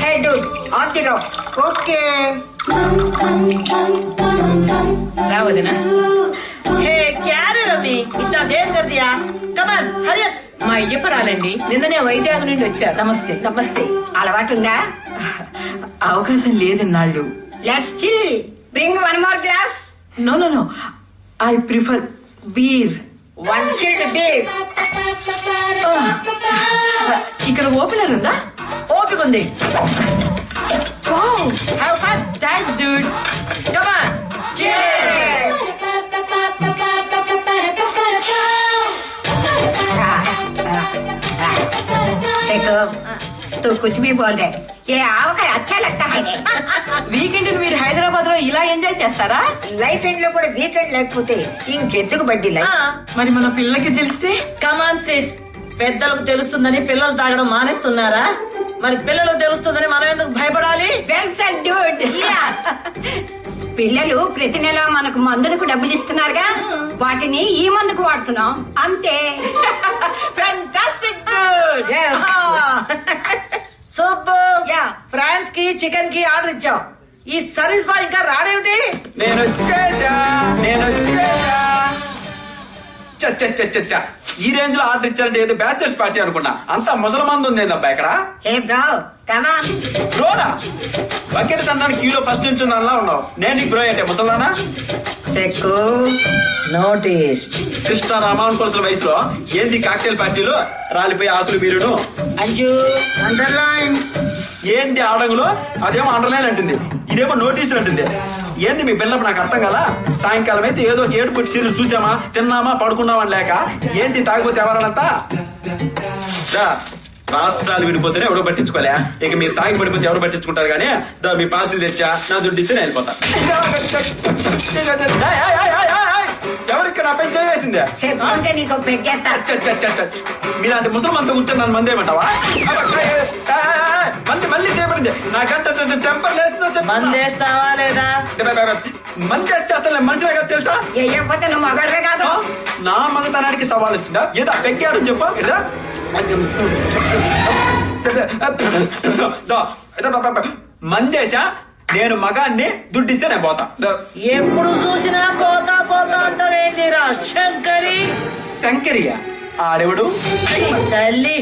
Hey dude, on the rocks. Okay. रा वदना हे क्या रे रवि इतना देर कर दिया कमन हरी మా అయ్యప్పరాలండి నిన్ననే వైజాగ్ నుండి వచ్చా నమస్తే నమస్తే. అలవాటుందా? అవకాశం లేదన్నాళ్ళు Let's chill. Bring one more glass. No no no I prefer beer One chilled beer. ఇక్కడ ఓపెనర్ ఉందా ఓపిక ఉంది have fun thanks dude come on Cheers. देखो, तू कुछ भी बोल रहे. ये आवकाय अच्छा लगता है. వీకెండ్ మీరు హైదరాబాద్ లో ఇలా ఎంజాయ్ చేస్తారా లైఫ్ ఎండ్ లో కూడా వీకెండ్ లేకపోతే ఇంకెందుకు బడ్డీ లైఫ్. మరి మన పిల్లకి తెలిస్తే కమాన్ సిస్ పెద్దలకు తెలుస్తుందని పిల్లలు తాగడం మానేస్తున్నారా మరి పిల్లలకు తెలుస్తుందని మనం ఎందుకు భయపడాలి వెల్ సెడ్ డ్యూడ్. పిల్లలు ప్రతి నెల మనకు మందులకు డబ్బులు ఇస్తున్నారుగా వాటిని ఈ మందుకు వాడుతున్నాం అంతే. Fantastic good Yes. Super Yeah. France కి చికెన్ కి ఆర్డర్ ఇచ్చాం ఈ సర్వీస్ బాయ్ ఇంకా రాడేమిటి నేను వచ్చేసా చ ఈ రేంజ్ లో ఆర్డర్ ఇచ్చారంటే ఏదో బ్యాచలర్స్ పార్టీ అనుకున్నా అంతా ముసలమంది ఉంది ఏందబ్బా ఇక్కడ హే బ్రో కమ్ ఆన్. బ్రోనా బకెట్ తన్నానికి క్యూలో ఫస్ట్ నుంచి అలా ఉన్నావు నేను నీకు బ్రో అంటే ముసలానా చెక్కు నోటీస్ కృష్ణ రామాన్ కొలసల వయసులో ఏంది కాక్టైల్ పార్టీలో రాలిపోయి ఆసులు మీరును అంజు అండర్లైన్. ఏంది ఆడంగులో అదేమో అండర్లైన్ అంటుంది ఇదేమో నోటీసులు అంటుంది ఏంది మీ పిల్లప్పుడు నాకు అర్థం కదా సాయంకాలం అయితే ఏదో ఒక ఏడుపుట్టి సీరియల్ చూసామా తిన్నామా పడుకున్నామా అని లేక ఏంది తాగిపోతే ఎవరాలంతా రాష్ట్రాలు విడిపోతేనే ఎవడో పట్టించుకోలే ఇక మీరు తాగి పడిపోతే ఎవరు పట్టించుకుంటారు కానీ మీ పార్సిల్ తెచ్చా నా దుడ్డు ఇస్తే నేను వెళ్ళిపోతా ఎవరిక్కడ పని చేసిందే చెప్పుకుంటే నీకు పెగ్గేస్తా. మీలాంటి ముసలం అంతా కూర్చొని నన్ను మంది ఏమంటావా మళ్ళీ చేయబడింది నాకంటే టెంపర్ లేదు మందేస్తావా లేదా మంచి చేస్తే అసలు మంచిగా కదా తెలుసా వేయకపోతే నువ్వు మగడవే కాదు. నా మగతనానికి సవాల్ వచ్చిందా ఏదా పెగ్గాడు చెప్పా ఏదా మందేశా నేను మగాన్ని దుడ్డిస్తే నేను పోతా ఎప్పుడు చూసినా పోతా పోతా అంటావేందిరా శంకరి శంకరియా ఆడెవడు తల్లి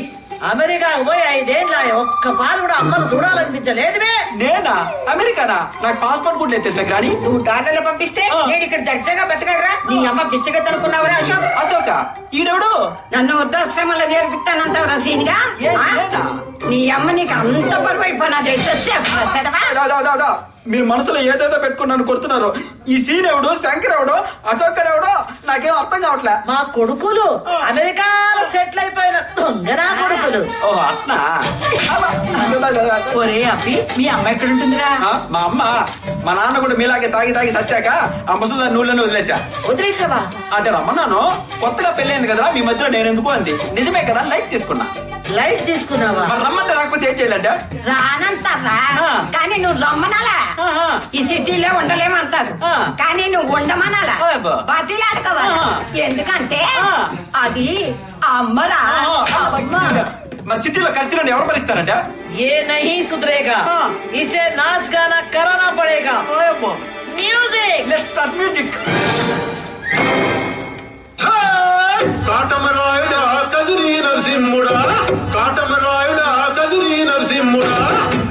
అమెరికా పోయి 5 ఏళ్ళ ఒక్క పాలు కూడా అమ్మను చూడాలనిపించలేదువే నేనా అమెరికానా నాకు పాస్పోర్ట్ కూడా లేదు తెలుసా గ్రాని నువ్వు డాలర్లు పంపిస్తే నేను ఇక్కడ దర్జాగా బతకడరా. నీ అమ్మ బిచ్చగత్త అనుకున్నావురా అశోక్. అశోక ఈడెవడు నన్ను వృద్ధాశ్రమంలో చేర్పిస్తానంటావు రసీనిగా. నేనా నీ అమ్మ నీకు అంత బరువు అయిపోయినా చదవా. మీరు మనసులో ఏదేదో పెట్టుకున్నాను కొడుతున్నారు ఈ సీన్ ఎవడు శంకర్ ఎవడు అశోక్ ఎవడో నాకేం అర్థం కావట్లే మా కొడుకులు అమెరికాలో సెటిల్ అయిపోయిన దొంగనా కొడుకులు ఓహో అట్నా ఒరే అబ్బి మీ అమ్మ ఎక్కడ ఉంటుందిరా మా అమ్మ మా నాన్న కూడా మీలాగే తాగి తాగి సచ్చాక ఆ ముసలి నూళ్ళని వదిలేసా వదిలేసావా అదే రమ్మన్నాను కొత్తగా పెళ్ళైంది కదా మీ మధ్యలో నేను ఎందుకు అంది నిజమే కదా లైట్ తీసుకున్నా లైట్ తీసుకున్నావా మరి రమ్మంటే రాకపోతే ఏం చేయాలంటే రానంటారా కానీ నువ్వు రమ్మనాలా. ఈ సిటీలో ఉండలేమంటారు కానీ నువ్వు ఉండమనాలా. బతిలాడుకోవాలి ఎందుకంటే అది అమ్మరా అమ్మ. మరి సిటీలో ఖర్చులను ఎవరు భరిస్తారంటే ये नहीं सुधरेगा इसे नाच गाना कराना पड़ेगा म्यूजिक లెట్స్ స్టార్ట్ మ్యూజిక్ కాటమరాయుడ కదిరి నరసింహుడా కాటమరాయుడ కదిరి నరసింహుడా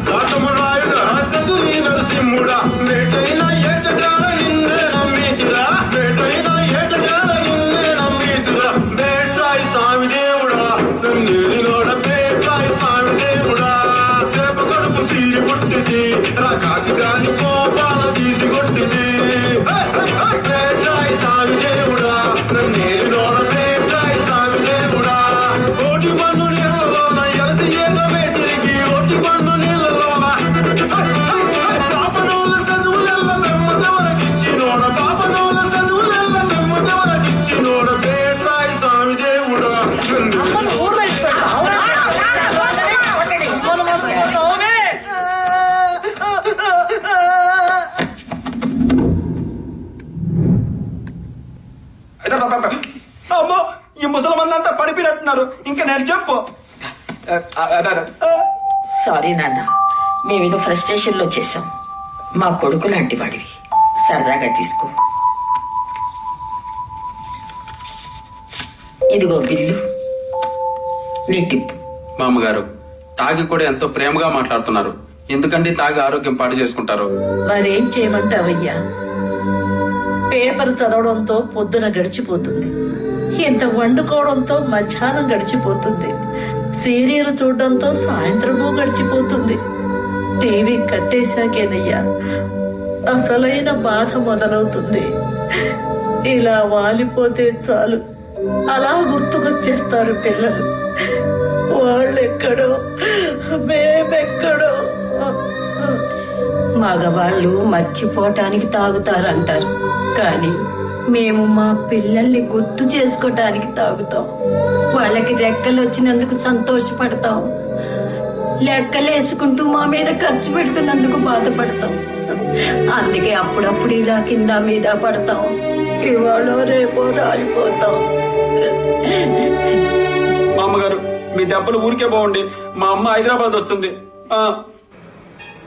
కాటమరాయుడ కదిరి నరసింహుడా మేటైన ఏటగాడ నిన్నే నమ్మితిరా మేటైన ఏటగాడ నిన్నే నమ్మితిరా బేట్రాయి స్వామి దేవుడా నన్నేలినోడ బేట్రాయి స్వామి దేవుడా సేప కడుపు సీరి పుట్టిది రాకాసి గాని కోపాల తీసి కొట్టిది బేట్రాయి స్వామి దేవుడా నన్నేలినోడ బేట్రాయి స్వామి దేవుడా ఓటి పన్ను నీళ్ళలోన ఎలసి ఏదమే తిరిగి ఓటి పన్ను నీళ్ళలోన పాపనోళ్ళ చదువులెల్ల మెమ్మదవరకిచ్చినోడ పాపనోళ్ళ చదువులెల్ల మెమ్మదవరకిచ్చినోడ బేట్రాయి స్వామి దేవుడా ఊర్లో ఇచ్చిపెట్టు. అవునా? అమ్మను మర్చిపోతావునే? అమ్మో ఈ ముసలమంది అంతా పడిపోయినట్టున్నారు ఇంకా నేను చెప్పు సారీ నాన్న మేమేదో ఫ్రస్ట్రేషన్ లో చేశాం. మా కొడుకు లాంటి వాడివి, సరదాగా తీసుకో. ఇదిగో బిల్లు, నీ టిప్పు. మా అమ్మగారు తాగి కూడా ఎంతో ప్రేమగా మాట్లాడుతున్నారు. ఎందుకంటే తాగి ఆరోగ్యం పాడు చేసుకుంటారు. మరేం చేయమంటావయ్యా? పేపర్ చదవడంతో పొద్దున గడిచిపోతుంది, ఇంత వండుకోవడంతో మధ్యాహ్నం గడిచిపోతుంది, సీరియల్ చూడడంతో సాయంత్రము గడిచిపోతుంది. టీవీ కట్టేశాకేనయ్యా అసలైన బాధ మొదలవుతుంది. ఇలా వాలిపోతే చాలు, అలా గుర్తుకొచ్చేస్తారు పిల్లలు. వాళ్ళెక్కడో మేమెక్కడో. మగవాళ్ళు మర్చిపోవటానికి తాగుతారంటారు, కానీ మేము మా పిల్లల్ని గుర్తు చేసుకోవటానికి తాగుతాం. వాళ్ళకి రెక్కలు వచ్చినందుకు సంతోషపడతాం, లెక్కలేసుకుంటూ మా మీద ఖర్చు పెడుతున్నందుకు బాధపడతాం. అందుకే అప్పుడప్పుడు ఇలా కింద మీద పడతాం, ఇవాళ రేపో రాలిపోతాం. మా అమ్మగారు మీ దెబ్బలు ఊరికే బాగుండి మా అమ్మ హైదరాబాద్ వస్తుంది.